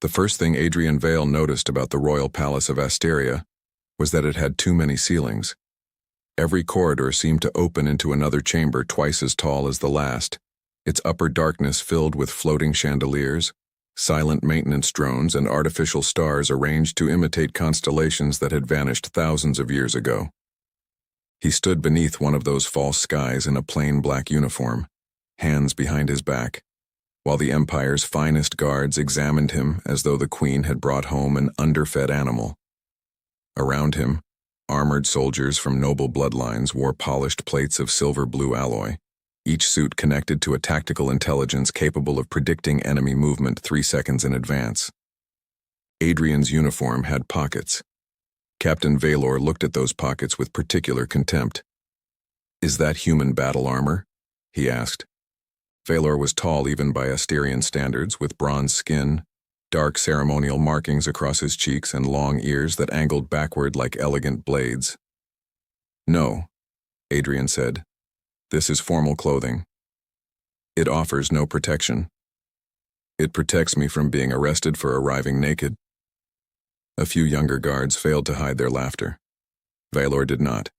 The first thing Adrian Vael noticed about the royal palace of Asteria was that it had too many ceilings. Every corridor seemed to open into another chamber twice as tall as the last, its upper darkness filled with floating chandeliers, silent maintenance drones, and artificial stars arranged to imitate constellations that had vanished thousands of years ago. He stood beneath one of those false skies in a plain black uniform, hands behind his back, while the Empire's finest guards examined him as though the Queen had brought home an underfed animal. Around him, armored soldiers from noble bloodlines wore polished plates of silver-blue alloy, each suit connected to a tactical intelligence capable of predicting enemy movement 3 seconds in advance. Adrian's uniform had pockets. Captain Vaelor looked at those pockets with particular contempt. "Is that human battle armor?" he asked. Vaelor was tall even by Asterian standards, with bronze skin, dark ceremonial markings across his cheeks, and long ears that angled backward like elegant blades. "No," Adrian said. "This is formal clothing. It offers no protection. It protects me from being arrested for arriving naked." A few younger guards failed to hide their laughter. Vaelor did not.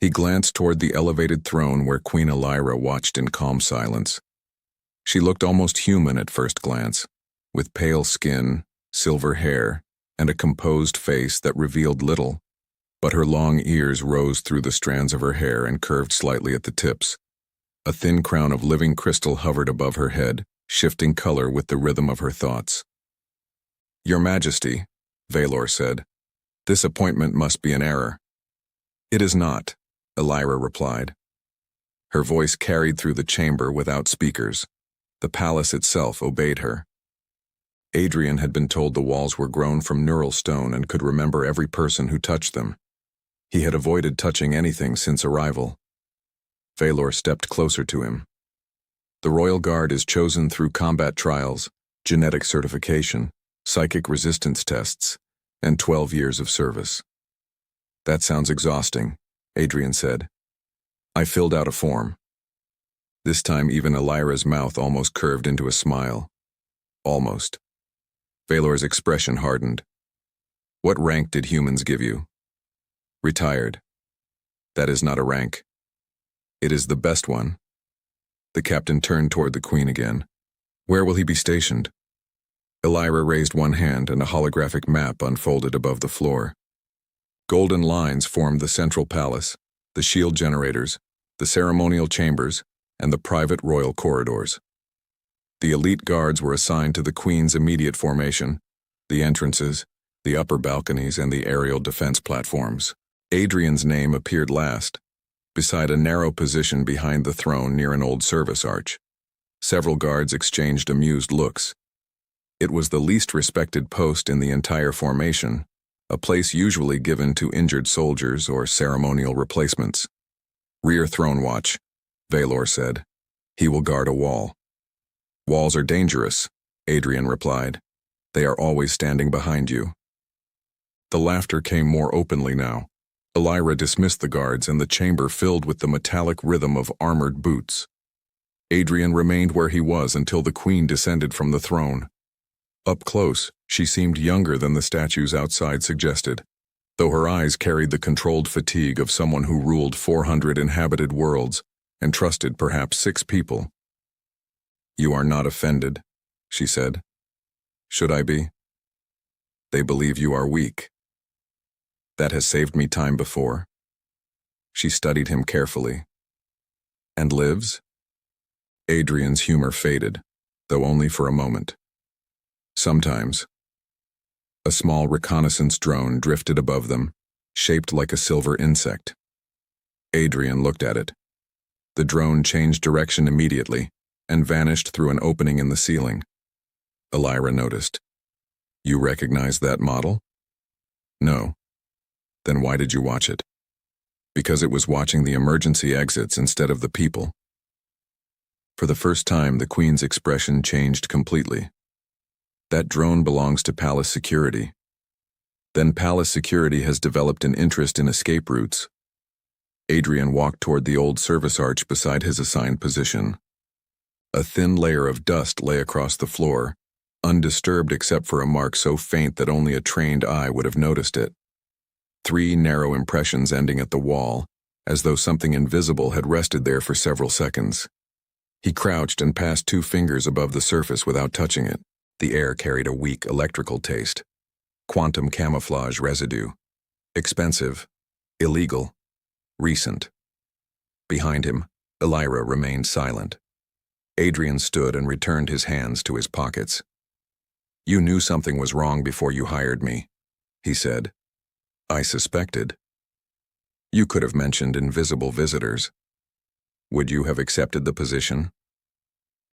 He glanced toward the elevated throne where Queen Elyra watched in calm silence. She looked almost human at first glance, with pale skin, silver hair, and a composed face that revealed little, but her long ears rose through the strands of her hair and curved slightly at the tips. A thin crown of living crystal hovered above her head, shifting color with the rhythm of her thoughts. "Your Majesty," Vaelor said, "this appointment must be an error." "It is not," Elyra replied. Her voice carried through the chamber without speakers. The palace itself obeyed her. Adrian had been told the walls were grown from neural stone and could remember every person who touched them. He had avoided touching anything since arrival. Vaelor stepped closer to him. "The Royal Guard is chosen through combat trials, genetic certification, psychic resistance tests, and 12 years of service." "That sounds exhausting," Adrian said. "I filled out a form." This time even Elyra's mouth almost curved into a smile. Almost. Vaelor's expression hardened. "What rank did humans give you?" "Retired." "That is not a rank. It is the best one." The captain turned toward the Queen again. "Where will he be stationed?" Elyra raised one hand and a holographic map unfolded above the floor. Golden lines formed the central palace, the shield generators, the ceremonial chambers, and the private royal corridors. The elite guards were assigned to the Queen's immediate formation, the entrances, the upper balconies, and the aerial defense platforms. Adrian's name appeared last, beside a narrow position behind the throne near an old service arch. Several guards exchanged amused looks. It was the least respected post in the entire formation, a place usually given to injured soldiers or ceremonial replacements. "Rear throne watch," Vaelor said. "He will guard a wall." "Walls are dangerous," Adrian replied. "They are always standing behind you." The laughter came more openly now. Elyra dismissed the guards and the chamber filled with the metallic rhythm of armored boots. Adrian remained where he was until the Queen descended from the throne. Up close, she seemed younger than the statues outside suggested, though her eyes carried the controlled fatigue of someone who ruled 400 inhabited worlds and trusted perhaps 6 people. "You are not offended," she said. "Should I be?" "They believe you are weak." "That has saved me time before." She studied him carefully. "And lives?" Adrian's humor faded, though only for a moment. "Sometimes." A small reconnaissance drone drifted above them, shaped like a silver insect. Adrian looked at it. The drone changed direction immediately and vanished through an opening in the ceiling. Elyra noticed. "You recognize that model?" "No." "Then why did you watch it?" "Because it was watching the emergency exits instead of the people." For the first time, the Queen's expression changed completely. "That drone belongs to palace security." "Then palace security has developed an interest in escape routes." Adrian walked toward the old service arch beside his assigned position. A thin layer of dust lay across the floor, undisturbed except for a mark so faint that only a trained eye would have noticed it. 3 narrow impressions ending at the wall, as though something invisible had rested there for several seconds. He crouched and passed 2 fingers above the surface without touching it. The air carried a weak electrical taste. Quantum camouflage residue. Expensive. Illegal. Recent. Behind him, Elyra remained silent. Adrian stood and returned his hands to his pockets. "You knew something was wrong before you hired me," he said. "I suspected. You could have mentioned invisible visitors. Would you have accepted the position?"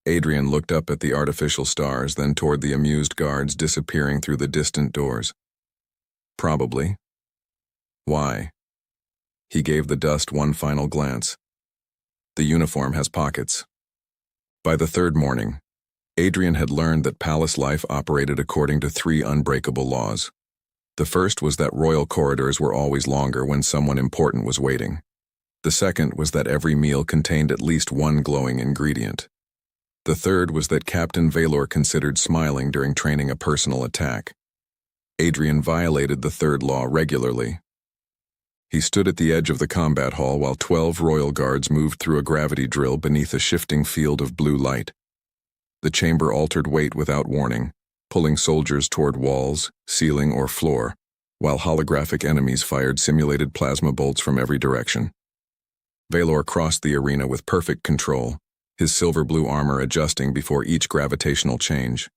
Adrian looked up at the artificial stars, then toward the amused guards disappearing through the distant doors. "Probably." "Why?" He gave the dust one final glance. "The uniform has pockets." By the 3rd morning, Adrian had learned that palace life operated according to 3 unbreakable laws. The first was that royal corridors were always longer when someone important was waiting. The second was that every meal contained at least 1 glowing ingredient. The third was that Captain Vaelor considered smiling during training a personal attack. Adrian violated the 3rd law regularly. He stood at the edge of the combat hall while 12 royal guards moved through a gravity drill beneath a shifting field of blue light. The chamber altered weight without warning, pulling soldiers toward walls, ceiling, or floor, while holographic enemies fired simulated plasma bolts from every direction. Vaelor crossed the arena with perfect control, his silver-blue armor adjusting before each gravitational change.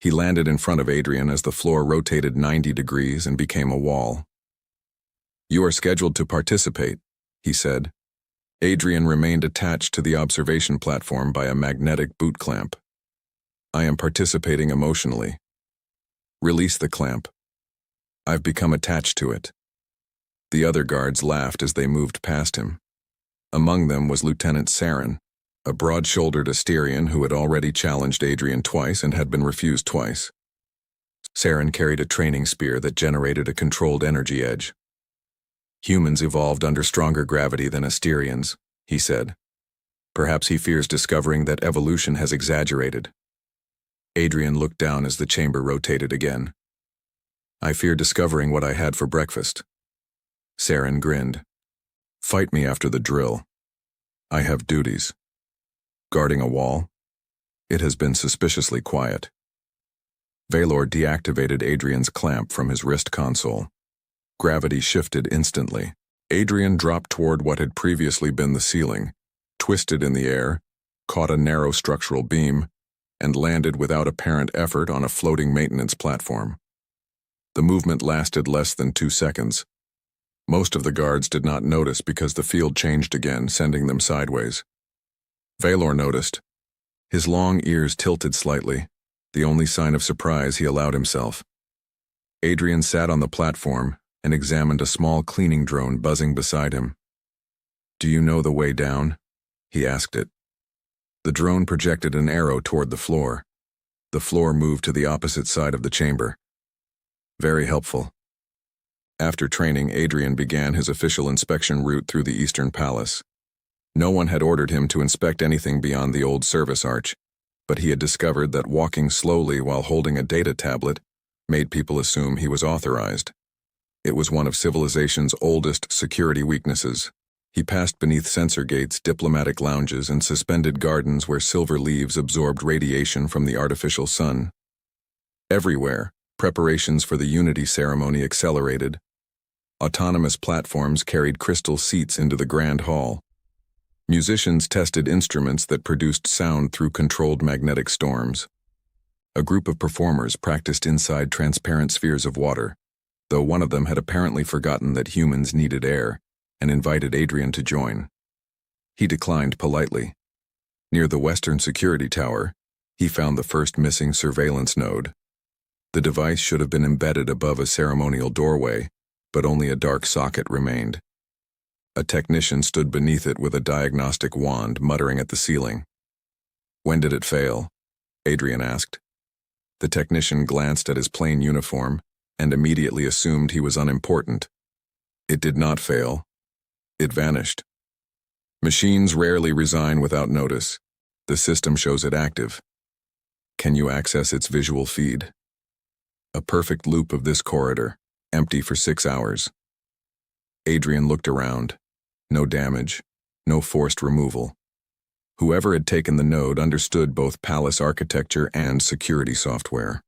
He landed in front of Adrian as the floor rotated 90 degrees and became a wall. "You are scheduled to participate," he said. Adrian remained attached to the observation platform by a magnetic boot clamp. "I am participating emotionally." "Release the clamp." "I've become attached to it." The other guards laughed as they moved past him. Among them was Lieutenant Saren, a broad-shouldered Asterian who had already challenged Adrian twice and had been refused twice. Saren carried a training spear that generated a controlled energy edge. "Humans evolved under stronger gravity than Asterians," he said. "Perhaps he fears discovering that evolution has exaggerated." Adrian looked down as the chamber rotated again. "I fear discovering what I had for breakfast." Saren grinned. "Fight me after the drill. I have duties." "Guarding a wall?" "It has been suspiciously quiet." Vaelor deactivated Adrian's clamp from his wrist console. Gravity shifted instantly. Adrian dropped toward what had previously been the ceiling, twisted in the air, caught a narrow structural beam, and landed without apparent effort on a floating maintenance platform. The movement lasted less than 2 seconds. Most of the guards did not notice because the field changed again, sending them sideways. Vaelor noticed. His long ears tilted slightly, the only sign of surprise he allowed himself. Adrian sat on the platform and examined a small cleaning drone buzzing beside him. "Do you know the way down?" he asked it. The drone projected an arrow toward the floor. The floor moved to the opposite side of the chamber. "Very helpful." After training, Adrian began his official inspection route through the Eastern Palace. No one had ordered him to inspect anything beyond the old service arch, but he had discovered that walking slowly while holding a data tablet made people assume he was authorized. It was one of civilization's oldest security weaknesses. He passed beneath sensor gates, diplomatic lounges, and suspended gardens where silver leaves absorbed radiation from the artificial sun. Everywhere, preparations for the Unity ceremony accelerated. Autonomous platforms carried crystal seats into the Grand Hall. Musicians tested instruments that produced sound through controlled magnetic storms. A group of performers practiced inside transparent spheres of water, though one of them had apparently forgotten that humans needed air and invited Adrian to join. He declined politely. Near the Western Security Tower, he found the first missing surveillance node. The device should have been embedded above a ceremonial doorway, but only a dark socket remained. A technician stood beneath it with a diagnostic wand, muttering at the ceiling. "When did it fail?" Adrian asked. The technician glanced at his plain uniform and immediately assumed he was unimportant. "It did not fail. It vanished. Machines rarely resign without notice. The system shows it active." Can you access its visual feed? A perfect loop of this corridor, empty for 6 hours. Adrian looked around. No damage, no forced removal. Whoever had taken the node understood both palace architecture and security software.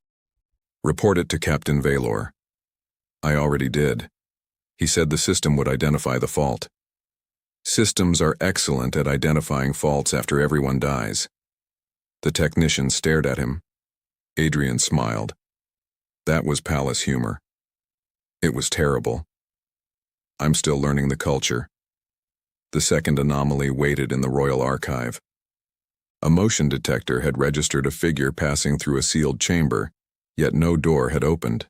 Report it to Captain Vaelor. I already did. He said the system would identify the fault. Systems are excellent at identifying faults after everyone dies. The technician stared at him. Adrian smiled. That was palace humor. It was terrible. I'm still learning the culture. The second anomaly waited in the royal archive. A motion detector had registered a figure passing through a sealed chamber, yet no door had opened.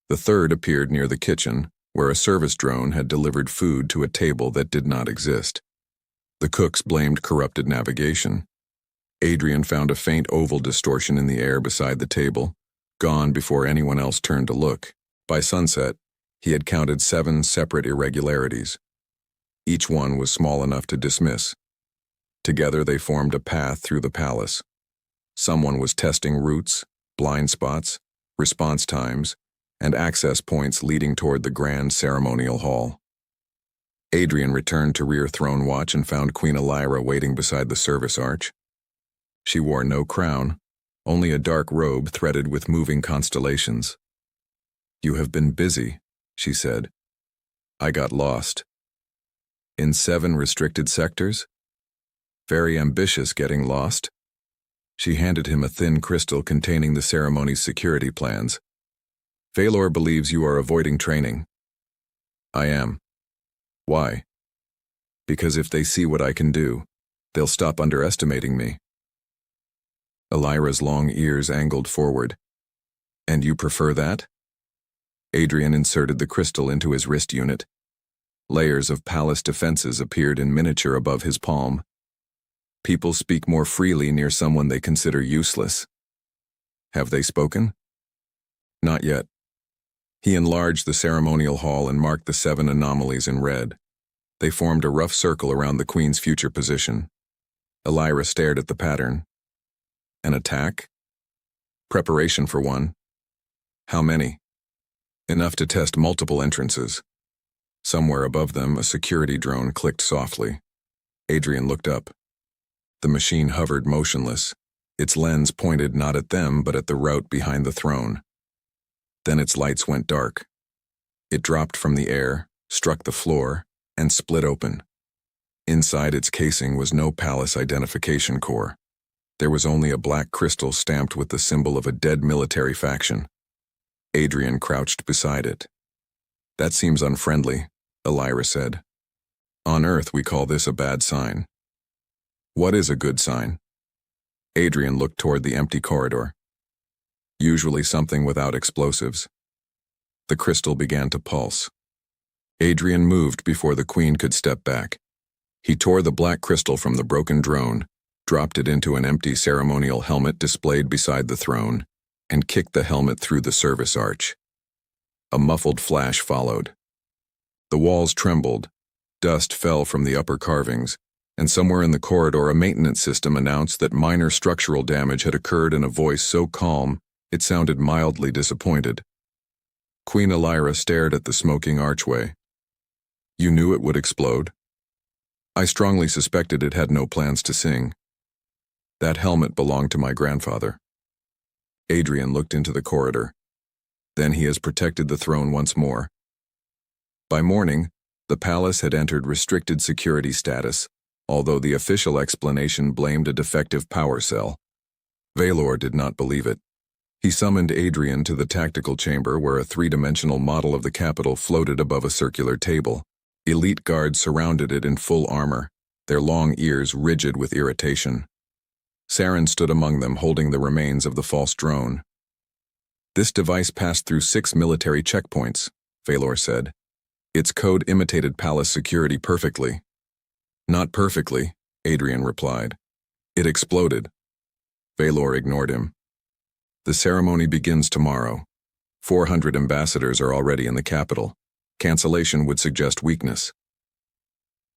The third appeared near the kitchen, where a service drone had delivered food to a table that did not exist. The cooks blamed corrupted navigation. Adrian found a faint oval distortion in the air beside the table, gone before anyone else turned to look. By sunset, he had counted 7 separate irregularities. Each one was small enough to dismiss. Together they formed a path through the palace. Someone was testing routes, blind spots, response times, and access points leading toward the grand ceremonial hall. Adrian returned to rear throne watch and found Queen Elyra waiting beside the service arch. She wore no crown, only a dark robe threaded with moving constellations. You have been busy, she said. I got lost. In 7 restricted sectors? Very ambitious getting lost. She handed him a thin crystal containing the ceremony's security plans. Vaelor believes you are avoiding training. I am. Why? Because if they see what I can do, they'll stop underestimating me. Elyra's long ears angled forward. And you prefer that? Adrian inserted the crystal into his wrist unit. Layers of palace defenses appeared in miniature above his palm. People speak more freely near someone they consider useless. Have they spoken? Not yet. He enlarged the ceremonial hall and marked the 7 anomalies in red. They formed a rough circle around the Queen's future position. Elyra stared at the pattern. An attack? Preparation for one. How many? Enough to test multiple entrances. Somewhere above them, a security drone clicked softly. Adrian looked up. The machine hovered motionless, its lens pointed not at them but at the route behind the throne. Then its lights went dark. It dropped from the air, struck the floor, and split open. Inside its casing was no palace identification core. There was only a black crystal stamped with the symbol of a dead military faction. Adrian crouched beside it. That seems unfriendly, Elyra said. On Earth we call this a bad sign. What is a good sign? Adrian looked toward the empty corridor. Usually something without explosives. The crystal began to pulse. Adrian moved before the Queen could step back. He tore the black crystal from the broken drone, dropped it into an empty ceremonial helmet displayed beside the throne, and kicked the helmet through the service arch. A muffled flash followed. The walls trembled, dust fell from the upper carvings, and somewhere in the corridor a maintenance system announced that minor structural damage had occurred in a voice so calm it sounded mildly disappointed. Queen Elyra stared at the smoking archway. You knew it would explode? I strongly suspected it had no plans to sing. That helmet belonged to my grandfather. Adrian looked into the corridor. Then he has protected the throne once more. By morning, the palace had entered restricted security status, although the official explanation blamed a defective power cell. Vaelor did not believe it. He summoned Adrian to the tactical chamber where a 3-dimensional model of the capital floated above a circular table. Elite guards surrounded it in full armor, their long ears rigid with irritation. Saren stood among them holding the remains of the false drone. This device passed through 6 military checkpoints, Vaelor said. Its code imitated palace security perfectly. Not perfectly, Adrian replied. It exploded. Vaelor ignored him. The ceremony begins tomorrow. 400 ambassadors are already in the capital. Cancellation would suggest weakness.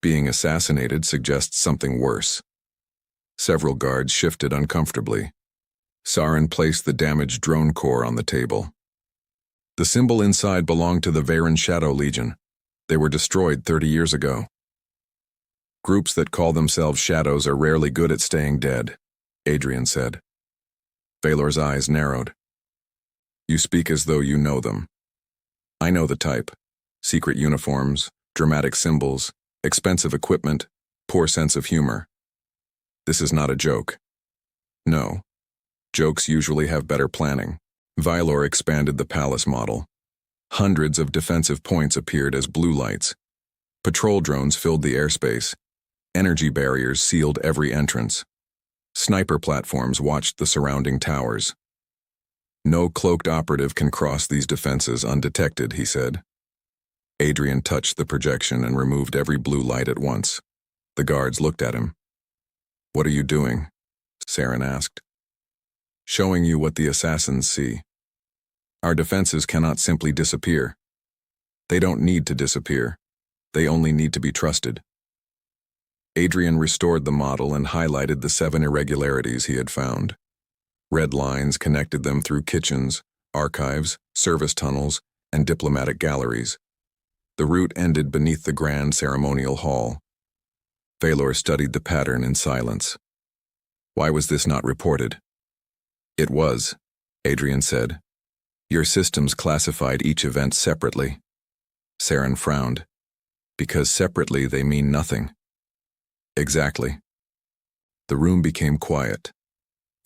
Being assassinated suggests something worse. Several guards shifted uncomfortably. Saren placed the damaged drone core on the table. The symbol inside belonged to the Vaelor Shadow Legion. They were destroyed 30 years ago. Groups that call themselves shadows are rarely good at staying dead, Adrian said. Vaelor's eyes narrowed. You speak as though you know them. I know the type. Secret uniforms, dramatic symbols, expensive equipment, poor sense of humor. This is not a joke. No. Jokes usually have better planning. Vaelor expanded the palace model. Hundreds of defensive points appeared as blue lights. Patrol drones filled the airspace. Energy barriers sealed every entrance. Sniper platforms watched the surrounding towers. No cloaked operative can cross these defenses undetected, he said. Adrian touched the projection and removed every blue light at once. The guards looked at him. What are you doing? Saren asked. Showing you what the assassins see. Our defenses cannot simply disappear. They don't need to disappear. They only need to be trusted. Adrian restored the model and highlighted the 7 irregularities he had found. Red lines connected them through kitchens, archives, service tunnels, and diplomatic galleries. The route ended beneath the grand ceremonial hall. Vaelor studied the pattern in silence. Why was this not reported? It was, Adrian said. Your systems classified each event separately. Saren frowned. Because separately they mean nothing. Exactly. The room became quiet.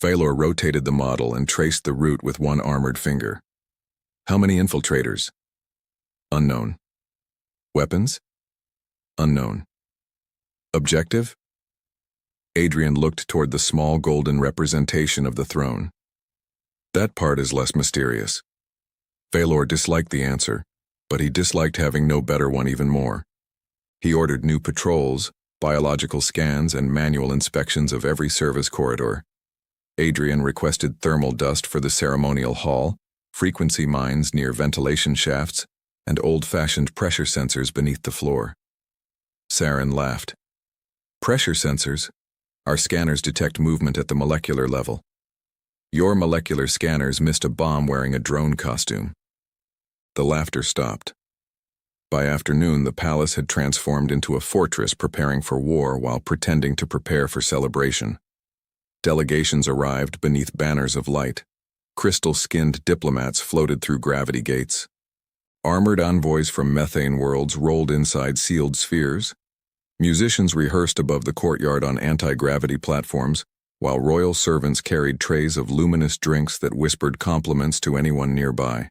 Vaelor rotated the model and traced the route with one armored finger. How many infiltrators? Unknown. Weapons? Unknown. Objective? Adrian looked toward the small golden representation of the throne. That part is less mysterious. Vaelor disliked the answer, but he disliked having no better one even more. He ordered new patrols, biological scans, and manual inspections of every service corridor. Adrian requested thermal dust for the ceremonial hall, frequency mines near ventilation shafts, and old-fashioned pressure sensors beneath the floor. Saren laughed. Pressure sensors? Our scanners detect movement at the molecular level. Your molecular scanners missed a bomb wearing a drone costume. The laughter stopped. By afternoon, the palace had transformed into a fortress preparing for war while pretending to prepare for celebration. Delegations arrived beneath banners of light. Crystal-skinned diplomats floated through gravity gates. Armored envoys from methane worlds rolled inside sealed spheres. Musicians rehearsed above the courtyard on anti-gravity platforms, while royal servants carried trays of luminous drinks that whispered compliments to anyone nearby.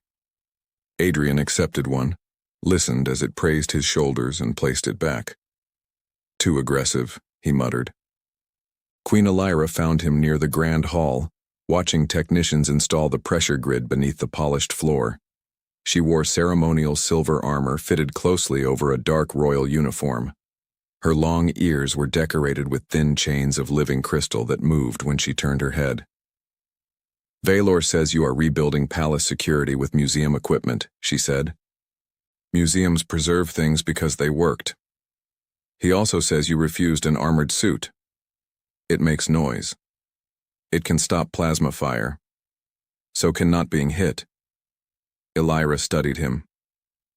Adrian accepted one, listened as it praised his shoulders and placed it back. Too aggressive, he muttered. Queen Elyra found him near the grand hall, watching technicians install the pressure grid beneath the polished floor. She wore ceremonial silver armor fitted closely over a dark royal uniform. Her long ears were decorated with thin chains of living crystal that moved when she turned her head. Vaelor says you are rebuilding palace security with museum equipment, she said. Museums preserve things because they worked. He also says you refused an armored suit. It makes noise. It can stop plasma fire. So can not being hit. Elyra studied him.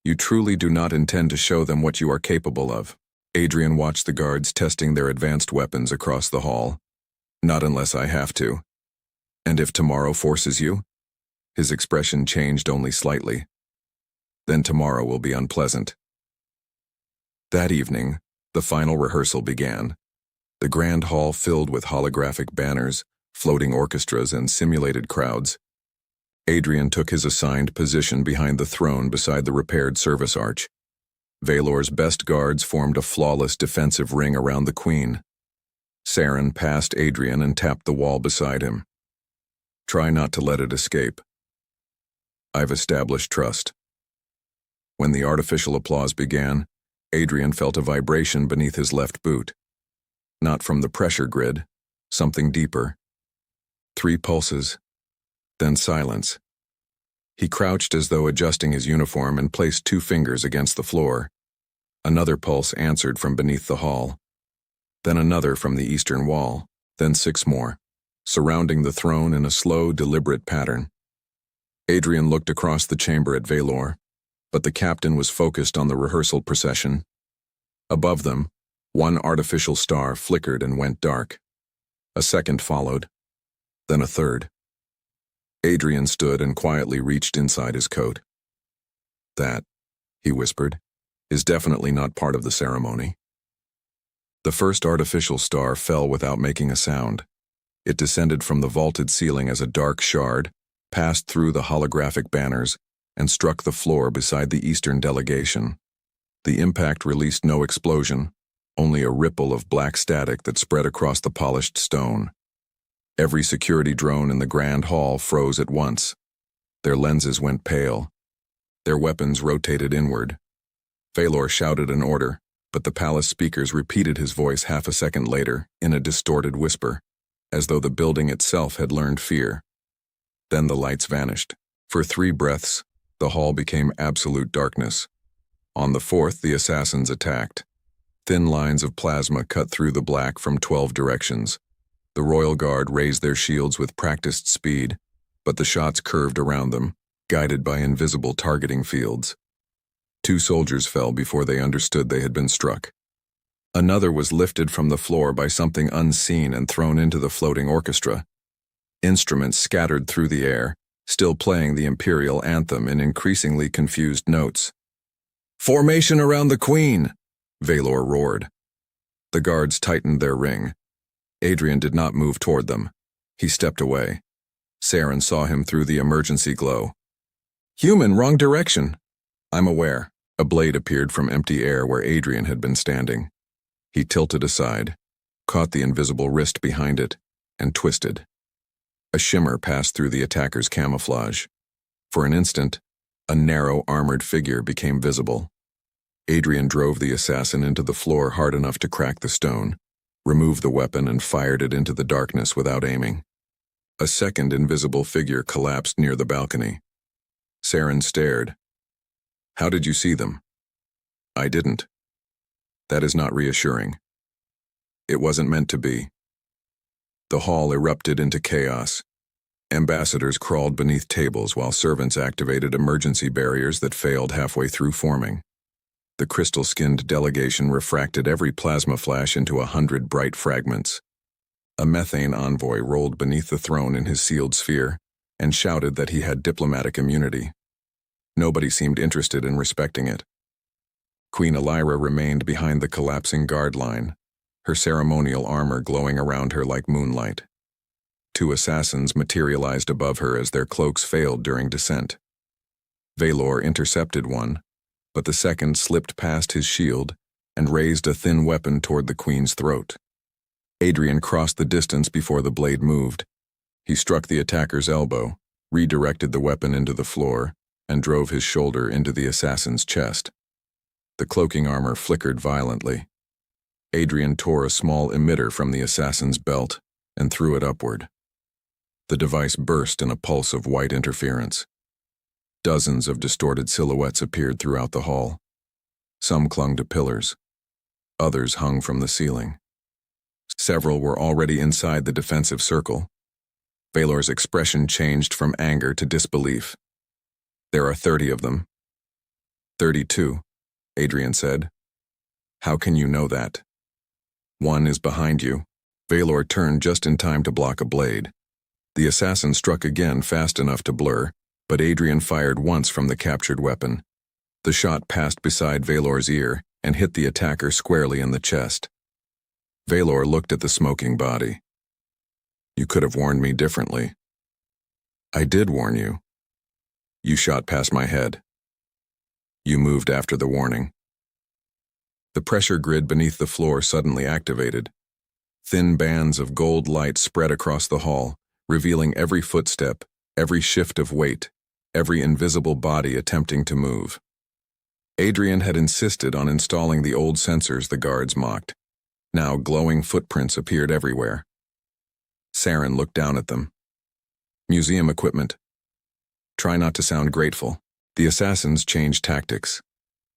You truly do not intend to show them what you are capable of. Adrian watched the guards testing their advanced weapons across the hall. Not unless I have to. And if tomorrow forces you? His expression changed only slightly. Then tomorrow will be unpleasant. That evening, the final rehearsal began. The grand hall filled with holographic banners, floating orchestras, and simulated crowds. Adrian took his assigned position behind the throne beside the repaired service arch. Vaelor's best guards formed a flawless defensive ring around the queen. Saren passed Adrian and tapped the wall beside him. Try not to let it escape. I've established trust. When the artificial applause began, Adrian felt a vibration beneath his left boot. Not from the pressure grid, something deeper. 3 pulses, then silence. He crouched as though adjusting his uniform and placed 2 fingers against the floor. Another pulse answered from beneath the hall. Then another from the eastern wall, then 6 more. surrounding the throne in a slow, deliberate pattern. Adrian looked across the chamber at Vaelor, but the captain was focused on the rehearsal procession. Above them, one artificial star flickered and went dark. A second followed, then a third. Adrian stood and quietly reached inside his coat. "That," he whispered, "is definitely not part of the ceremony." The first artificial star fell without making a sound. It descended from the vaulted ceiling as a dark shard, passed through the holographic banners, and struck the floor beside the Eastern delegation. The impact released no explosion, only a ripple of black static that spread across the polished stone. Every security drone in the grand hall froze at once. Their lenses went pale. Their weapons rotated inward. Vaelor shouted an order, but the palace speakers repeated his voice half a second later in a distorted whisper, as though the building itself had learned fear. Then the lights vanished. For 3 breaths, the hall became absolute darkness. On the 4th, the assassins attacked. Thin lines of plasma cut through the black from 12 directions. The royal guard raised their shields with practiced speed, but the shots curved around them, guided by invisible targeting fields. 2 soldiers fell before they understood they had been struck. Another was lifted from the floor by something unseen and thrown into the floating orchestra. Instruments scattered through the air, still playing the imperial anthem in increasingly confused notes. "Formation around the Queen!" Vaelor roared. The guards tightened their ring. Adrian did not move toward them. He stepped away. Saren saw him through the emergency glow. "Human, wrong direction." "I'm aware." A blade appeared from empty air where Adrian had been standing. He tilted aside, caught the invisible wrist behind it, and twisted. A shimmer passed through the attacker's camouflage. For an instant, a narrow, armored figure became visible. Adrian drove the assassin into the floor hard enough to crack the stone, removed the weapon, and fired it into the darkness without aiming. A second invisible figure collapsed near the balcony. Saren stared. "How did you see them?" "I didn't." "That is not reassuring." "It wasn't meant to be." The hall erupted into chaos. Ambassadors crawled beneath tables while servants activated emergency barriers that failed halfway through forming. The crystal-skinned delegation refracted every plasma flash into 100 bright fragments. A methane envoy rolled beneath the throne in his sealed sphere and shouted that he had diplomatic immunity. Nobody seemed interested in respecting it. Queen Elyra remained behind the collapsing guard line, her ceremonial armor glowing around her like moonlight. 2 assassins materialized above her as their cloaks failed during descent. Vaelor intercepted one, but the second slipped past his shield and raised a thin weapon toward the queen's throat. Adrian crossed the distance before the blade moved. He struck the attacker's elbow, redirected the weapon into the floor, and drove his shoulder into the assassin's chest. The cloaking armor flickered violently. Adrian tore a small emitter from the assassin's belt and threw it upward. The device burst in a pulse of white interference. Dozens of distorted silhouettes appeared throughout the hall. Some clung to pillars. Others hung from the ceiling. Several were already inside the defensive circle. Vaelor's expression changed from anger to disbelief. "There are 30 of them." 32, Adrian said. "How can you know that?" "One is behind you." Vaelor turned just in time to block a blade. The assassin struck again fast enough to blur, but Adrian fired once from the captured weapon. The shot passed beside Vaelor's ear and hit the attacker squarely in the chest. Vaelor looked at the smoking body. "You could have warned me differently." "I did warn you." "You shot past my head." "You moved after the warning." The pressure grid beneath the floor suddenly activated. Thin bands of gold light spread across the hall, revealing every footstep, every shift of weight, every invisible body attempting to move. Adrian had insisted on installing the old sensors the guards mocked. Now glowing footprints appeared everywhere. Saren looked down at them. "Museum equipment." "Try not to sound grateful." The assassins changed tactics.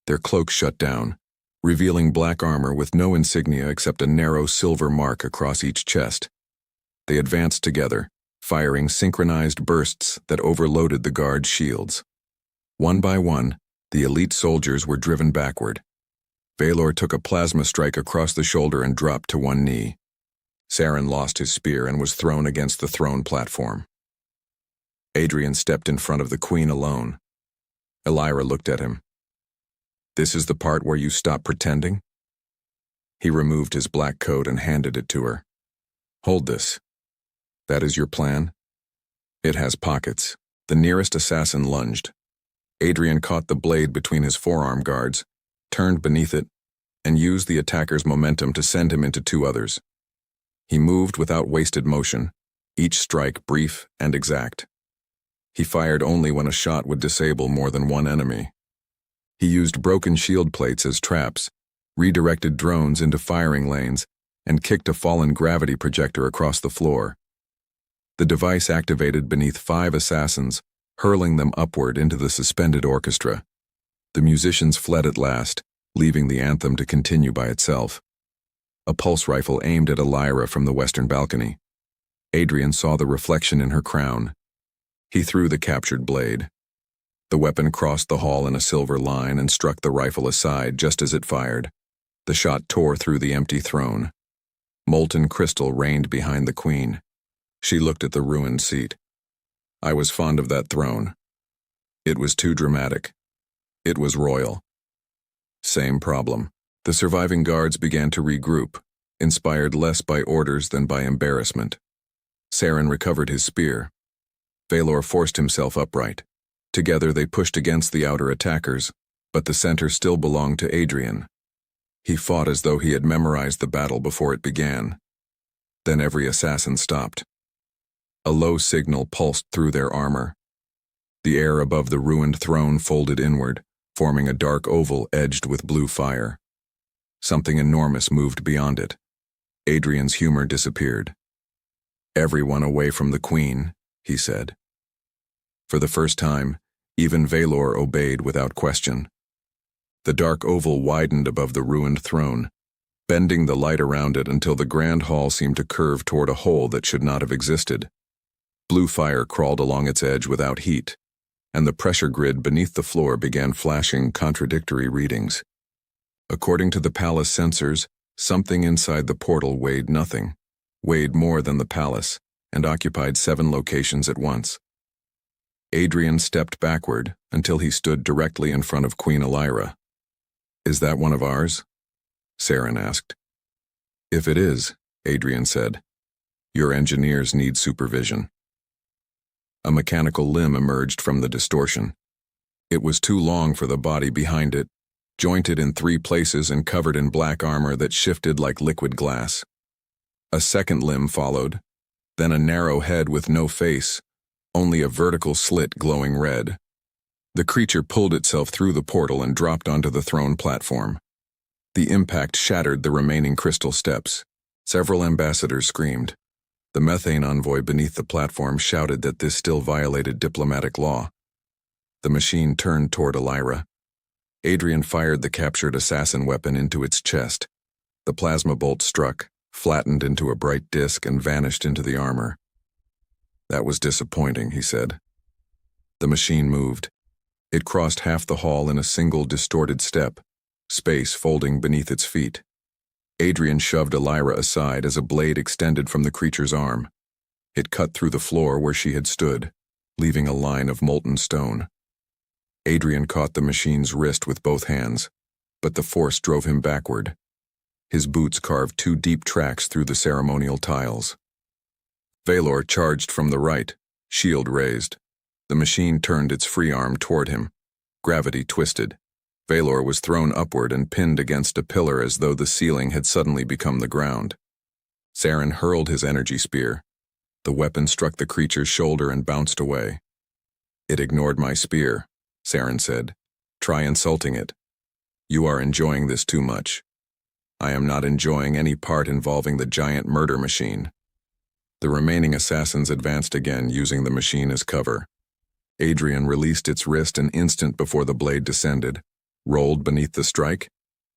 Their cloaks shut down, revealing black armor with no insignia except a narrow silver mark across each chest. They advanced together, firing synchronized bursts that overloaded the guards' shields. One by one, the elite soldiers were driven backward. Vaelor took a plasma strike across the shoulder and dropped to one knee. Saren lost his spear and was thrown against the throne platform. Adrian stepped in front of the Queen alone. Elyra looked at him. "This is the part where you stop pretending?" He removed his black coat and handed it to her. "Hold this. That is your plan?" "It has pockets." The nearest assassin lunged. Adrian caught the blade between his forearm guards, turned beneath it, and used the attacker's momentum to send him into two others. He moved without wasted motion, each strike brief and exact. He fired only when a shot would disable more than one enemy. He used broken shield plates as traps, redirected drones into firing lanes, and kicked a fallen gravity projector across the floor. The device activated beneath 5 assassins, hurling them upward into the suspended orchestra. The musicians fled at last, leaving the anthem to continue by itself. A pulse rifle aimed at Elyra from the western balcony. Adrian saw the reflection in her crown. He threw the captured blade. The weapon crossed the hall in a silver line and struck the rifle aside just as it fired. The shot tore through the empty throne. Molten crystal rained behind the Queen. She looked at the ruined seat. "I was fond of that throne. It was too dramatic. It was royal." Same problem. The surviving guards began to regroup, inspired less by orders than by embarrassment. Saren recovered his spear. Vaelor forced himself upright. Together they pushed against the outer attackers, but the center still belonged to Adrian. He fought as though he had memorized the battle before it began. Then every assassin stopped. A low signal pulsed through their armor. The air above the ruined throne folded inward, forming a dark oval edged with blue fire. Something enormous moved beyond it. Adrian's humor disappeared. "Everyone away from the Queen," he said. For the first time, even Vaelor obeyed without question. The dark oval widened above the ruined throne, bending the light around it until the grand hall seemed to curve toward a hole that should not have existed. Blue fire crawled along its edge without heat, and the pressure grid beneath the floor began flashing contradictory readings. According to the palace sensors, something inside the portal weighed nothing, weighed more than the palace, and occupied 7 locations at once. Adrian stepped backward until he stood directly in front of Queen Elyra. "Is that one of ours?" Saren asked. "If it is," Adrian said, "your engineers need supervision." A mechanical limb emerged from the distortion. It was too long for the body behind it, jointed in 3 places and covered in black armor that shifted like liquid glass. A second limb followed, then a narrow head with no face, only a vertical slit glowing red. The creature pulled itself through the portal and dropped onto the throne platform. The impact shattered the remaining crystal steps. Several ambassadors screamed. The methane envoy beneath the platform shouted that this still violated diplomatic law. The machine turned toward Elyra. Adrian fired the captured assassin weapon into its chest. The plasma bolt struck, flattened into a bright disk, and vanished into the armor. "That was disappointing," he said. The machine moved. It crossed half the hall in a single distorted step, space folding beneath its feet. Adrian shoved Elyra aside as a blade extended from the creature's arm. It cut through the floor where she had stood, leaving a line of molten stone. Adrian caught the machine's wrist with both hands, but the force drove him backward. His boots carved 2 deep tracks through the ceremonial tiles. Vaelor charged from the right, shield raised. The machine turned its free arm toward him. Gravity twisted. Vaelor was thrown upward and pinned against a pillar as though the ceiling had suddenly become the ground. Saren hurled his energy spear. The weapon struck the creature's shoulder and bounced away. "It ignored my spear," Saren said. "Try insulting it. You are enjoying this too much. I am not enjoying any part involving the giant murder machine." The remaining assassins advanced again, using the machine as cover. Adrian released its wrist an instant before the blade descended, rolled beneath the strike,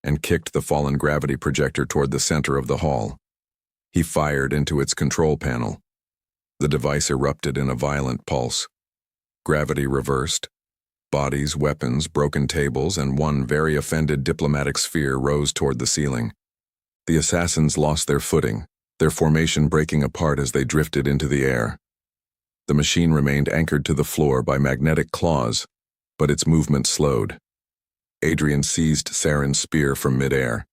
and kicked the fallen gravity projector toward the center of the hall. He fired into its control panel. The device erupted in a violent pulse. Gravity reversed. Bodies, weapons, broken tables, and one very offended diplomatic sphere rose toward the ceiling. The assassins lost their footing, their formation breaking apart as they drifted into the air. The machine remained anchored to the floor by magnetic claws, but its movement slowed. Adrian seized Saren's spear from midair.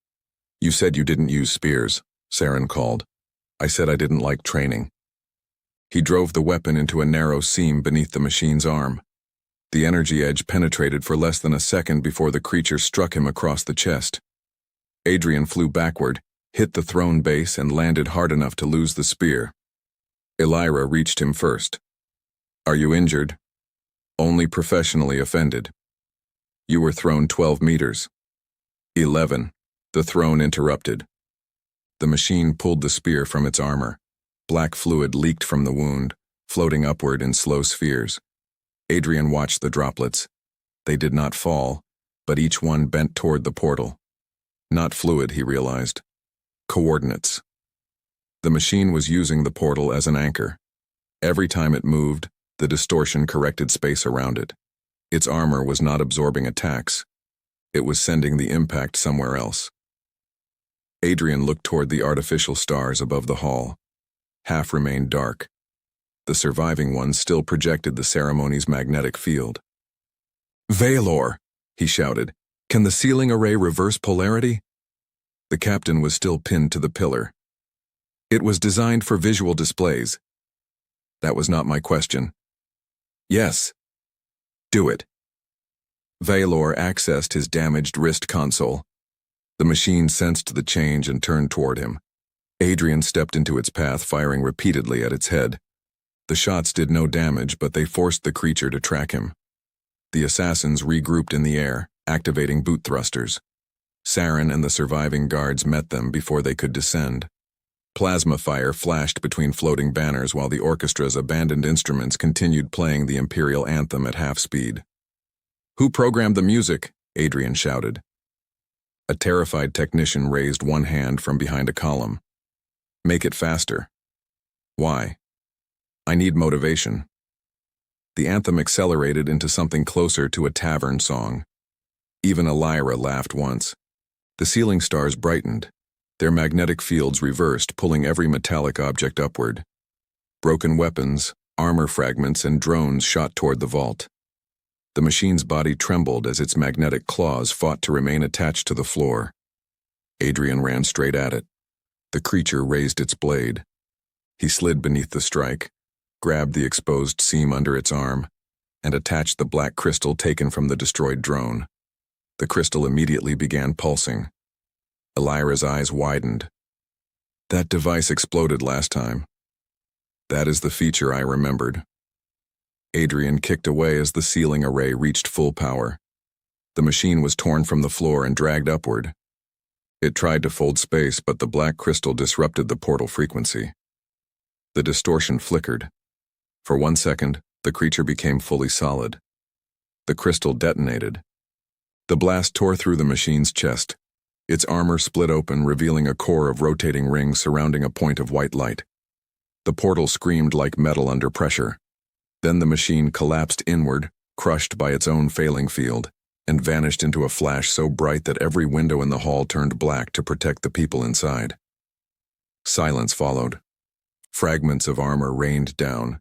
"You said you didn't use spears," Saren called. "I said I didn't like training." He drove the weapon into a narrow seam beneath the machine's arm. The energy edge penetrated for less than a second before the creature struck him across the chest. Adrian flew backward, hit the throne base, and landed hard enough to lose the spear. Elyra reached him first. "Are you injured?" "Only professionally offended." "You were thrown 12 meters. 11. The throne interrupted. The machine pulled the spear from its armor. Black fluid leaked from the wound, floating upward in slow spheres. Adrian watched the droplets. They did not fall, but each one bent toward the portal. Not fluid, he realized. Coordinates. The machine was using the portal as an anchor. Every time it moved, the distortion corrected space around it. Its armor was not absorbing attacks. It was sending the impact somewhere else. Adrian looked toward the artificial stars above the hall. Half remained dark. The surviving ones still projected the ceremony's magnetic field. "Vaelor!" he shouted. "Can the sealing array reverse polarity?" The captain was still pinned to the pillar. "It was designed for visual displays." "That was not my question." "Yes." "Do it." Vaelor accessed his damaged wrist console. The machine sensed the change and turned toward him. Adrian stepped into its path, firing repeatedly at its head. The shots did no damage, but they forced the creature to track him. The assassins regrouped in the air, activating boot thrusters. Saren and the surviving guards met them before they could descend. Plasma fire flashed between floating banners while the orchestra's abandoned instruments continued playing the Imperial anthem at half speed. "Who programmed the music?" Adrian shouted. A terrified technician raised one hand from behind a column. "Make it faster." "Why?" "I need motivation." The anthem accelerated into something closer to a tavern song. Even Elyra laughed once. The ceiling stars brightened. Their magnetic fields reversed, pulling every metallic object upward. Broken weapons, armor fragments, and drones shot toward the vault. The machine's body trembled as its magnetic claws fought to remain attached to the floor. Adrian ran straight at it. The creature raised its blade. He slid beneath the strike, grabbed the exposed seam under its arm, and attached the black crystal taken from the destroyed drone. The crystal immediately began pulsing. Elyra's eyes widened. "That device exploded last time." "That is the feature I remembered." Adrian kicked away as the sealing array reached full power. The machine was torn from the floor and dragged upward. It tried to fold space, but the black crystal disrupted the portal frequency. The distortion flickered. For 1 second, the creature became fully solid. The crystal detonated. The blast tore through the machine's chest. Its armor split open, revealing a core of rotating rings surrounding a point of white light. The portal screamed like metal under pressure. Then the machine collapsed inward, crushed by its own failing field, and vanished into a flash so bright that every window in the hall turned black to protect the people inside. Silence followed. Fragments of armor rained down.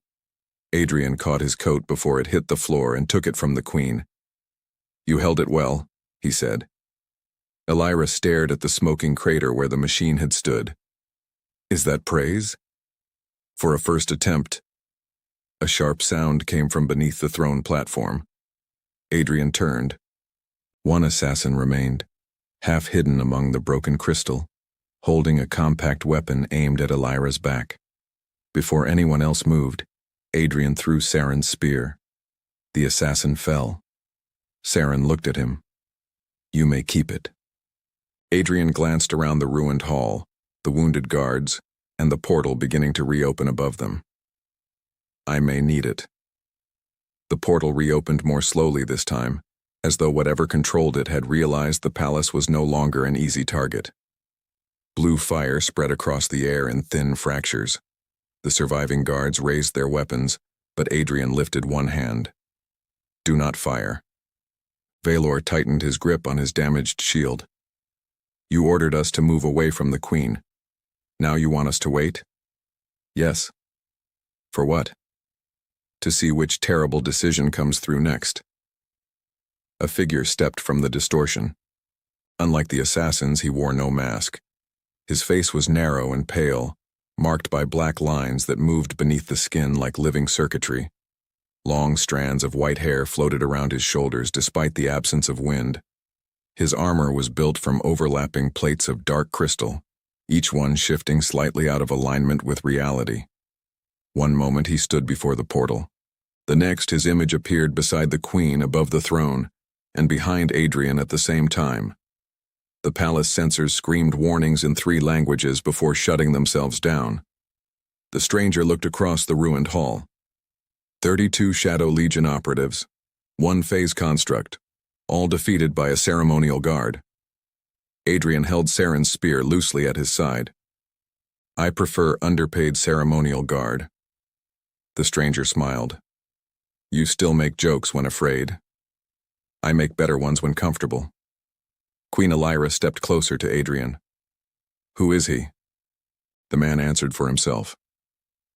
Adrian caught his coat before it hit the floor and took it from the Queen. "You held it well," he said. Elyra stared at the smoking crater where the machine had stood. "Is that praise?" "For a first attempt." A sharp sound came from beneath the throne platform. Adrian turned. One assassin remained, half hidden among the broken crystal, holding a compact weapon aimed at Elyra's back. Before anyone else moved, Adrian threw Saren's spear. The assassin fell. Saren looked at him. "You may keep it." Adrian glanced around the ruined hall, the wounded guards, and the portal beginning to reopen above them. "I may need it." The portal reopened more slowly this time, as though whatever controlled it had realized the palace was no longer an easy target. Blue fire spread across the air in thin fractures. The surviving guards raised their weapons, but Adrian lifted one hand. "Do not fire." Vaelor tightened his grip on his damaged shield. "You ordered us to move away from the Queen. Now you want us to wait?" "Yes." "For what?" "To see which terrible decision comes through next." A figure stepped from the distortion. Unlike the assassins, he wore no mask. His face was narrow and pale, marked by black lines that moved beneath the skin like living circuitry. Long strands of white hair floated around his shoulders despite the absence of wind. His armor was built from overlapping plates of dark crystal, each one shifting slightly out of alignment with reality. One moment he stood before the portal. The next his image appeared beside the Queen above the throne, and behind Adrian at the same time. The palace sensors screamed warnings in 3 languages before shutting themselves down. The stranger looked across the ruined hall. 32 Shadow Legion operatives, 1 phase construct, all defeated by a ceremonial guard. Adrian held Saren's spear loosely at his side. "I prefer underpaid ceremonial guard." The stranger smiled. "You still make jokes when afraid. I make better ones when comfortable." Queen Elyra stepped closer to Adrian. "Who is he?" The man answered for himself.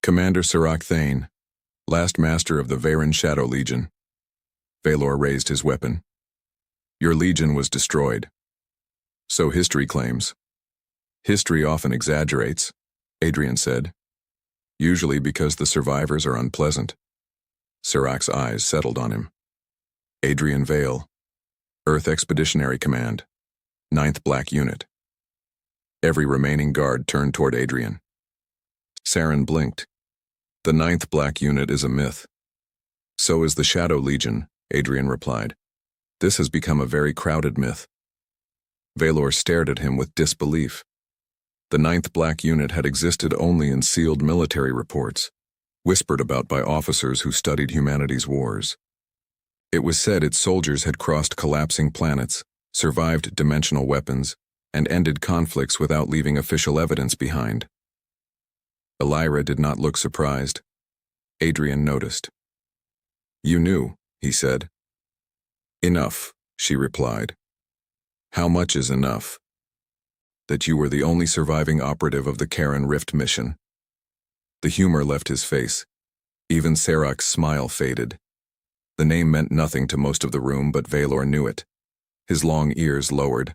"Commander Sirach Thane, last master of the Varan Shadow Legion." Vaelor raised his weapon. "Your legion was destroyed." "So history claims." "History often exaggerates," Adrian said. "Usually because the survivors are unpleasant." Sirach's eyes settled on him. "Adrian Vael, Earth Expeditionary Command, 9th Black Unit." Every remaining guard turned toward Adrian. Saren blinked. "The 9th Black Unit is a myth." "So is the Shadow Legion," Adrian replied. "This has become a very crowded myth." Vaelor stared at him with disbelief. The 9th Black Unit had existed only in sealed military reports, whispered about by officers who studied humanity's wars. It was said its soldiers had crossed collapsing planets, survived dimensional weapons, and ended conflicts without leaving official evidence behind. Elyra did not look surprised. Adrian noticed. "You knew," he said. "Enough," she replied. "How much is enough?" "That you were the only surviving operative of the Karen Rift mission." The humor left his face. Even Sirach's smile faded. The name meant nothing to most of the room, but Vaelor knew it. His long ears lowered.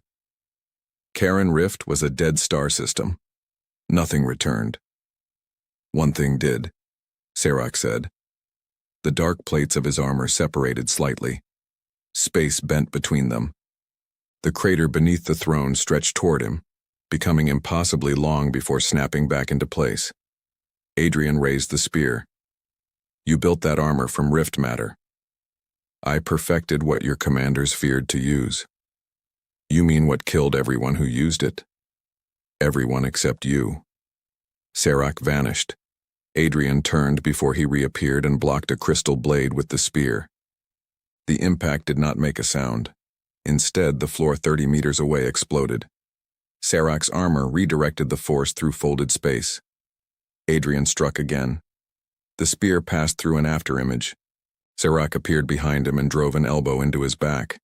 Karen Rift was a dead star system. Nothing returned. "One thing did," Sirach said. The dark plates of his armor separated slightly. Space bent between them. The crater beneath the throne stretched toward him, becoming impossibly long before snapping back into place. Adrian raised the spear. "You built that armor from rift matter." "I perfected what your commanders feared to use." "You mean what killed everyone who used it?" "Everyone except you." Sirach vanished. Adrian turned before he reappeared and blocked a crystal blade with the spear. The impact did not make a sound. Instead, the floor 30 meters away exploded. Sirach's armor redirected the force through folded space. Adrian struck again. The spear passed through an afterimage. Sirach appeared behind him and drove an elbow into his back.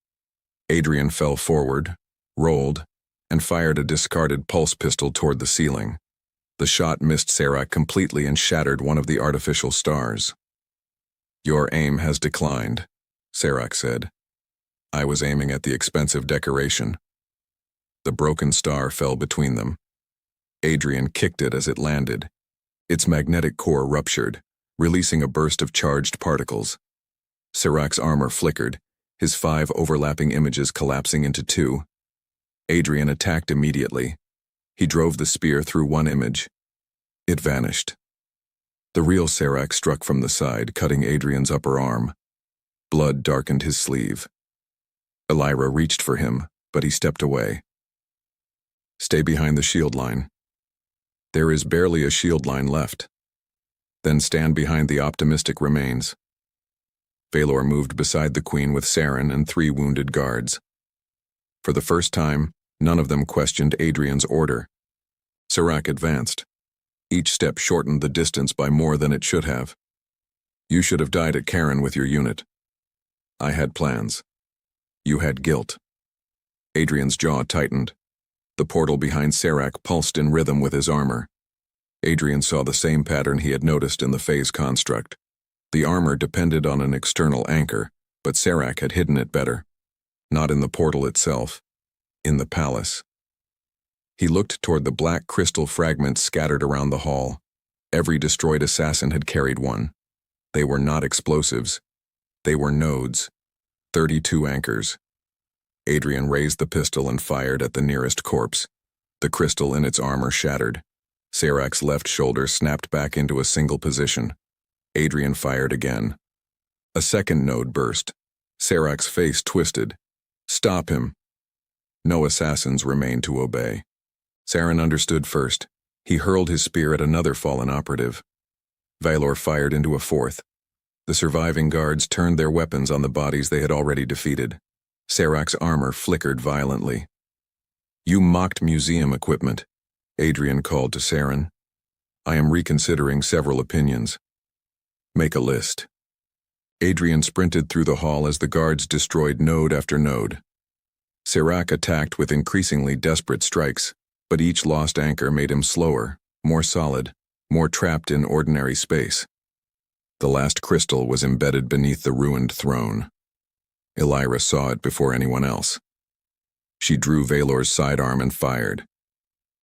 Adrian fell forward, rolled, and fired a discarded pulse pistol toward the ceiling. The shot missed Sirach completely and shattered one of the artificial stars. "Your aim has declined," Sirach said. "I was aiming at the expensive decoration." The broken star fell between them. Adrian kicked it as it landed. Its magnetic core ruptured, releasing a burst of charged particles. Sirach's armor flickered, his 5 overlapping images collapsing into 2. Adrian attacked immediately. He drove the spear through one image. It vanished. The real Sirach struck from the side, cutting Adrian's upper arm. Blood darkened his sleeve. Elyra reached for him, but he stepped away. "Stay behind the shield line." "There is barely a shield line left." "Then stand behind the optimistic remains." Vaelor moved beside the Queen with Saren and 3 wounded guards. For the first time, none of them questioned Adrian's order. Sirach advanced. Each step shortened the distance by more than it should have. You should have died at Karen with your unit. I had plans. You had guilt. Adrian's jaw tightened. The portal behind Saren pulsed in rhythm with his armor. Adrian saw the same pattern he had noticed in the phase construct. The armor depended on an external anchor, but Saren had hidden it better. Not in the portal itself, in the palace. He looked toward the black crystal fragments scattered around the hall. Every destroyed assassin had carried one. They were not explosives. They were nodes. 32 anchors. Adrian raised the pistol and fired at the nearest corpse. The crystal in its armor shattered. Saren's left shoulder snapped back into a single position. Adrian fired again. A second node burst. Saren's face twisted. Stop him. No assassins remained to obey. Saren understood first. He hurled his spear at another fallen operative. Vaelor fired into a fourth. The surviving guards turned their weapons on the bodies they had already defeated. Saren's armor flickered violently. You mocked museum equipment, Adrian called to Saren. I am reconsidering several opinions. Make a list. Adrian sprinted through the hall as the guards destroyed node after node. Saren attacked with increasingly desperate strikes, but each lost anchor made him slower, more solid, more trapped in ordinary space. The last crystal was embedded beneath the ruined throne. Elyra saw it before anyone else. She drew Vaelor's sidearm and fired.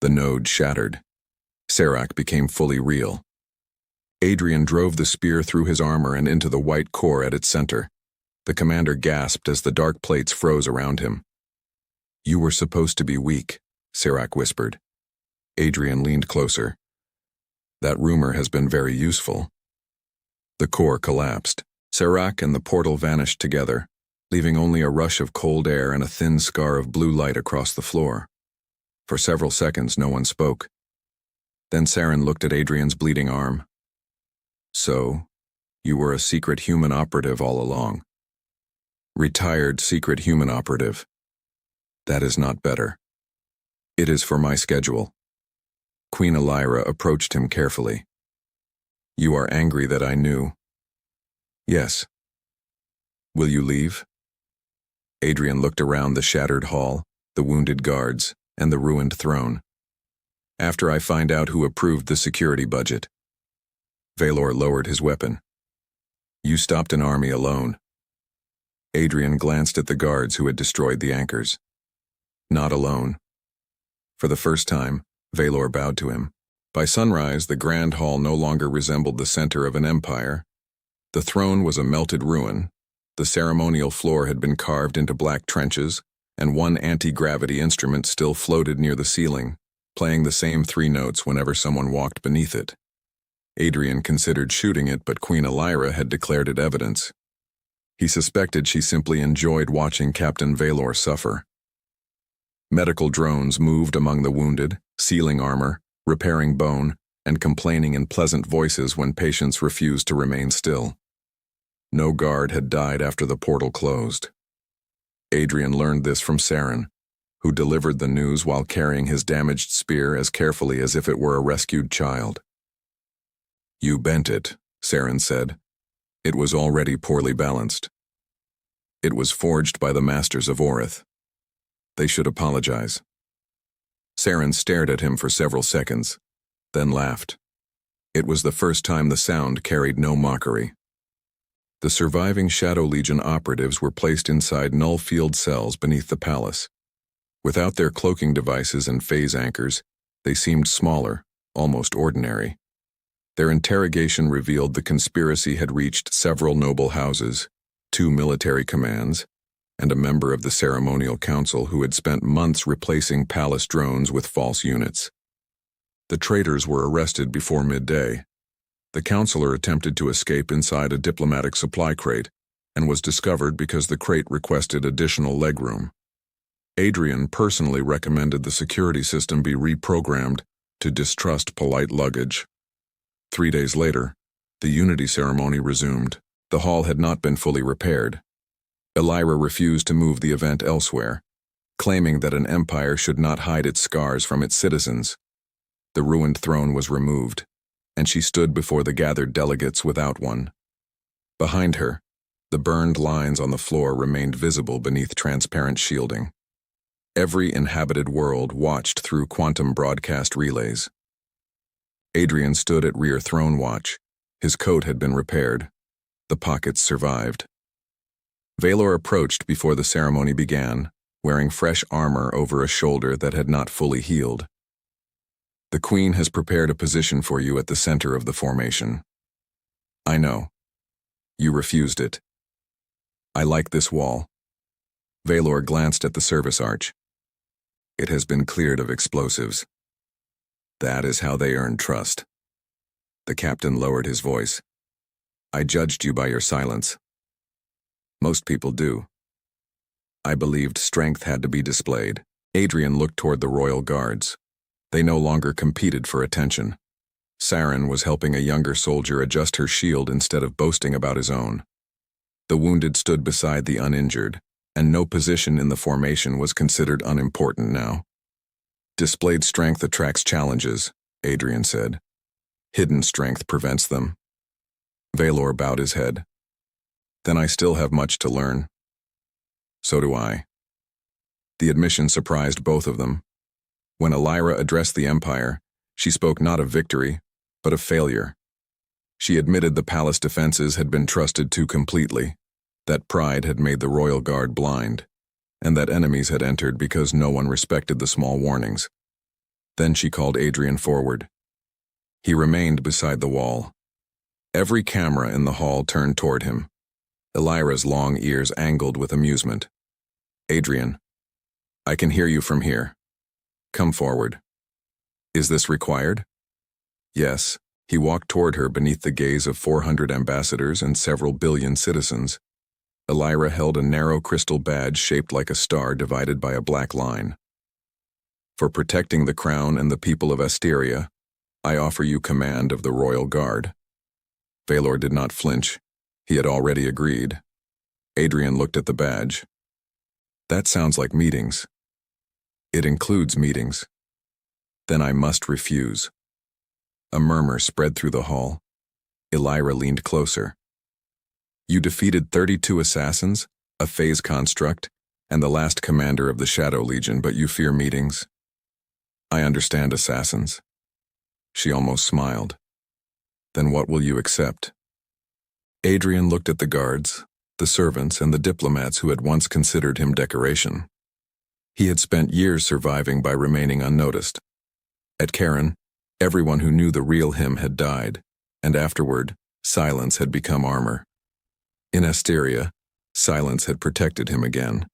The node shattered. Saren became fully real. Adrian drove the spear through his armor and into the white core at its center. The commander gasped as the dark plates froze around him. You were supposed to be weak, Saren whispered. Adrian leaned closer. That rumor has been very useful. The core collapsed. Saren and the portal vanished together, leaving only a rush of cold air and a thin scar of blue light across the floor. For several seconds, no one spoke. Then Saren looked at Adrian's bleeding arm. So, you were a secret human operative all along. Retired secret human operative. That is not better. It is for my schedule. Queen Elyra approached him carefully. You are angry that I knew. Yes. Will you leave? Adrian looked around the shattered hall, the wounded guards, and the ruined throne. After I find out who approved the security budget. Vaelor lowered his weapon. You stopped an army alone. Adrian glanced at the guards who had destroyed the anchors. Not alone. For the first time, Vaelor bowed to him. By sunrise, the grand hall no longer resembled the center of an empire. The throne was a melted ruin. The ceremonial floor had been carved into black trenches, and one anti-gravity instrument still floated near the ceiling, playing the same 3 notes whenever someone walked beneath it. Adrian considered shooting it, but Queen Elyra had declared it evidence. He suspected she simply enjoyed watching Captain Vaelor suffer. Medical drones moved among the wounded, sealing armor, repairing bone, and complaining in pleasant voices when patients refused to remain still. No guard had died after the portal closed. Adrian learned this from Saren, who delivered the news while carrying his damaged spear as carefully as if it were a rescued child. You bent it, Saren said. It was already poorly balanced. It was forged by the masters of Orith. They should apologize. Saren stared at him for several seconds, then laughed. It was the first time the sound carried no mockery. The surviving Shadow Legion operatives were placed inside null-field cells beneath the palace. Without their cloaking devices and phase anchors, they seemed smaller, almost ordinary. Their interrogation revealed the conspiracy had reached several noble houses, 2 military commands, and a member of the ceremonial council who had spent months replacing palace drones with false units. The traitors were arrested before midday. The counselor attempted to escape inside a diplomatic supply crate and was discovered because the crate requested additional legroom. Adrian personally recommended the security system be reprogrammed to distrust polite luggage. 3 days later, the Unity ceremony resumed. The hall had not been fully repaired. Elyra refused to move the event elsewhere, claiming that an empire should not hide its scars from its citizens. The ruined throne was removed, and she stood before the gathered delegates without one. Behind her, the burned lines on the floor remained visible beneath transparent shielding. Every inhabited world watched through quantum broadcast relays. Adrian stood at rear throne watch. His coat had been repaired. The pockets survived. Vaelor approached before the ceremony began, wearing fresh armor over a shoulder that had not fully healed. The Queen has prepared a position for you at the center of the formation. I know. You refused it. I like this wall. Vaelor glanced at the service arch. It has been cleared of explosives. That is how they earn trust. The captain lowered his voice. I judged you by your silence. Most people do. I believed strength had to be displayed. Adrian looked toward the royal guards. They no longer competed for attention. Saren was helping a younger soldier adjust her shield instead of boasting about his own. The wounded stood beside the uninjured, and no position in the formation was considered unimportant now. Displayed strength attracts challenges, Adrian said. Hidden strength prevents them. Vaelor bowed his head. Then I still have much to learn. So do I. The admission surprised both of them. When Elyra addressed the Empire, she spoke not of victory, but of failure. She admitted the palace defenses had been trusted too completely, that pride had made the royal guard blind, and that enemies had entered because no one respected the small warnings. Then she called Adrian forward. He remained beside the wall. Every camera in the hall turned toward him. Elyra's long ears angled with amusement. Adrian, I can hear you from here. Come forward. Is this required? Yes. He walked toward her beneath the gaze of 400 ambassadors and several billion citizens. Elyra held a narrow crystal badge shaped like a star divided by a black line. For protecting the crown and the people of Asteria, I offer you command of the royal guard. Vaelor did not flinch. He had already agreed. Adrian looked at the badge. That sounds like meetings. It includes meetings. Then I must refuse. A murmur spread through the hall. Elyra leaned closer. You defeated 32 assassins, a phase construct, and the last commander of the Shadow Legion, but you fear meetings? I understand assassins. She almost smiled. Then what will you accept? Adrian looked at the guards, the servants, and the diplomats who had once considered him decoration. He had spent years surviving by remaining unnoticed. At Karen, everyone who knew the real him had died, and afterward, silence had become armor. In Asteria, silence had protected him again,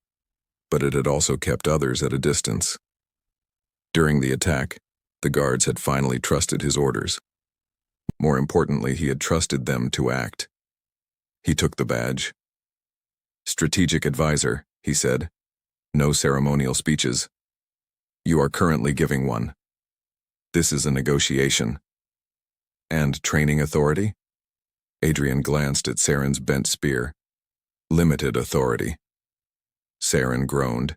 but it had also kept others at a distance. During the attack, the guards had finally trusted his orders. More importantly, he had trusted them to act. He took the badge. Strategic advisor, he said. No ceremonial speeches. You are currently giving one. This is a negotiation. And training authority? Adrian glanced at Saren's bent spear. Limited authority. Saren groaned.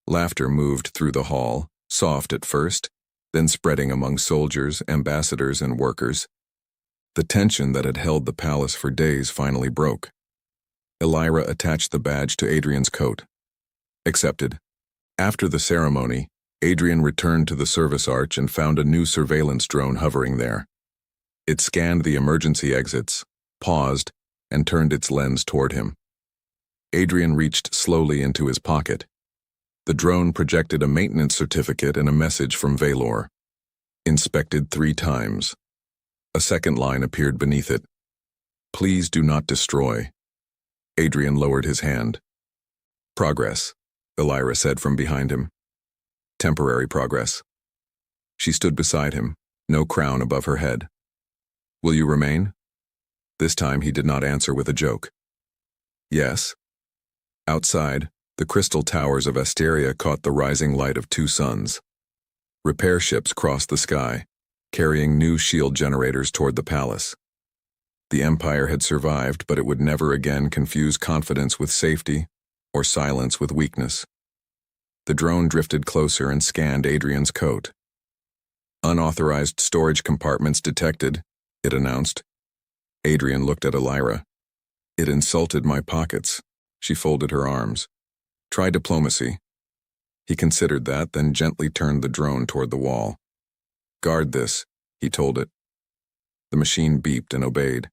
Laughter moved through the hall, soft at first, then spreading among soldiers, ambassadors, and workers. The tension that had held the palace for days finally broke. Elyra attached the badge to Adrian's coat. Accepted. After the ceremony, Adrian returned to the service arch and found a new surveillance drone hovering there. It scanned the emergency exits, paused, and turned its lens toward him. Adrian reached slowly into his pocket. The drone projected a maintenance certificate and a message from Vaelor. Inspected 3 times. A second line appeared beneath it. Please do not destroy. Adrian lowered his hand. Progress, Elyra said from behind him. Temporary progress. She stood beside him, no crown above her head. Will you remain? This time he did not answer with a joke. Yes. Outside, the crystal towers of Asteria caught the rising light of 2 suns. Repair ships crossed the sky, carrying new shield generators toward the palace. The Empire had survived, but it would never again confuse confidence with safety or silence with weakness. The drone drifted closer and scanned Adrian's coat. Unauthorized storage compartments detected, it announced. Adrian looked at Elyra. It insulted my pockets. She folded her arms. Try diplomacy. He considered that, then gently turned the drone toward the wall. Guard this, he told it. The machine beeped and obeyed.